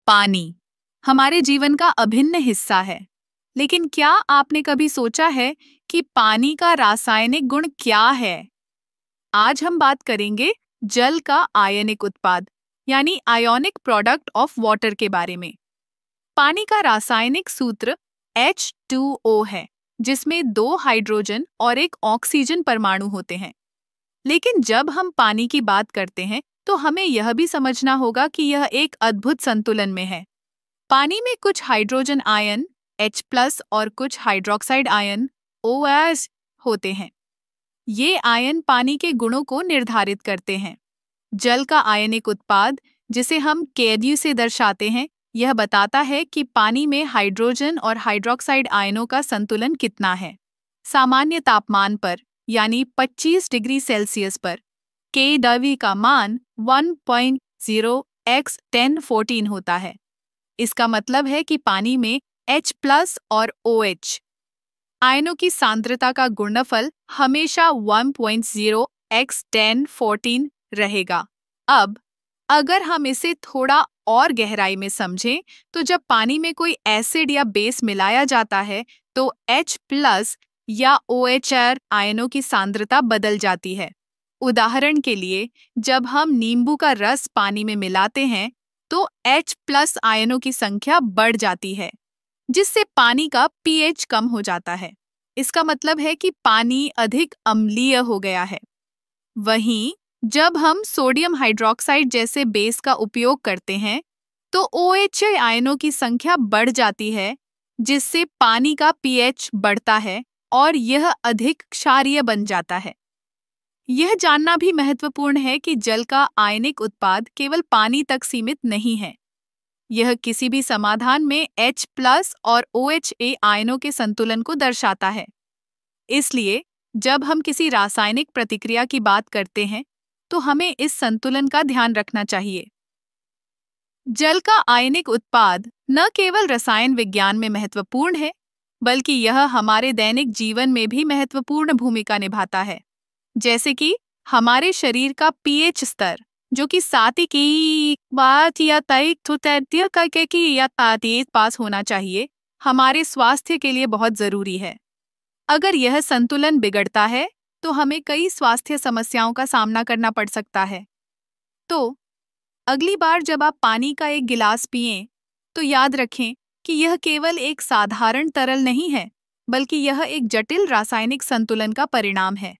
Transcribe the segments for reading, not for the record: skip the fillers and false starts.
पानी हमारे जीवन का अभिन्न हिस्सा है। लेकिन क्या आपने कभी सोचा है कि पानी का रासायनिक गुण क्या है? आज हम बात करेंगे जल का आयनिक उत्पाद यानी आयोनिक प्रोडक्ट ऑफ वाटर के बारे में। पानी का रासायनिक सूत्र H2O है, जिसमें 2 हाइड्रोजन और 1 ऑक्सीजन परमाणु होते हैं। लेकिन जब हम पानी की बात करते हैं तो हमें यह भी समझना होगा कि यह एक अद्भुत संतुलन में है। पानी में कुछ हाइड्रोजन आयन H+ और कुछ हाइड्रोक्साइड आयन OH होते हैं। ये आयन पानी के गुणों को निर्धारित करते हैं। जल का आयनिक उत्पाद, जिसे हम Kdu से दर्शाते हैं, यह बताता है कि पानी में हाइड्रोजन और हाइड्रोक्साइड आयनों का संतुलन कितना है। सामान्य तापमान पर यानी 25 डिग्री सेल्सियस पर Kw का मान 1.0 x 1014 होता है। इसका मतलब है कि पानी में H+ और OH आयनों की सांद्रता का गुणनफल हमेशा 1.0 x 1014 रहेगा। अब अगर हम इसे थोड़ा और गहराई में समझें तो जब पानी में कोई एसिड या बेस मिलाया जाता है तो H+ या OHR आयनों की सांद्रता बदल जाती है। उदाहरण के लिए, जब हम नींबू का रस पानी में मिलाते हैं तो H+ आयनों की संख्या बढ़ जाती है, जिससे पानी का pH कम हो जाता है। इसका मतलब है कि पानी अधिक अम्लीय हो गया है। वहीं जब हम सोडियम हाइड्रोक्साइड जैसे बेस का उपयोग करते हैं तो OH आयनों की संख्या बढ़ जाती है, जिससे पानी का pH बढ़ता है और यह अधिक क्षारीय बन जाता है। यह जानना भी महत्वपूर्ण है कि जल का आयनिक उत्पाद केवल पानी तक सीमित नहीं है। यह किसी भी समाधान में H+ और OHA आयनों के संतुलन को दर्शाता है। इसलिए जब हम किसी रासायनिक प्रतिक्रिया की बात करते हैं तो हमें इस संतुलन का ध्यान रखना चाहिए। जल का आयनिक उत्पाद न केवल रसायन विज्ञान में महत्वपूर्ण है, बल्कि यह हमारे दैनिक जीवन में भी महत्वपूर्ण भूमिका निभाता है। जैसे कि हमारे शरीर का pH स्तर, जो कि सात्विक या पास होना चाहिए, हमारे स्वास्थ्य के लिए बहुत जरूरी है। अगर यह संतुलन बिगड़ता है तो हमें कई स्वास्थ्य समस्याओं का सामना करना पड़ सकता है। तो अगली बार जब आप पानी का एक गिलास पिएं तो याद रखें कि यह केवल एक साधारण तरल नहीं है, बल्कि यह एक जटिल रासायनिक संतुलन का परिणाम है।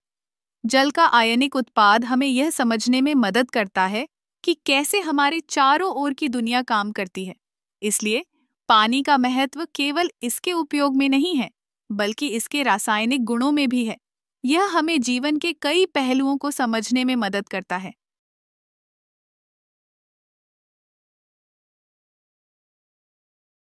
जल का आयनिक उत्पाद हमें यह समझने में मदद करता है कि कैसे हमारे चारों ओर की दुनिया काम करती है। इसलिए पानी का महत्व केवल इसके उपयोग में नहीं है, बल्कि इसके रासायनिक गुणों में भी है। यह हमें जीवन के कई पहलुओं को समझने में मदद करता है।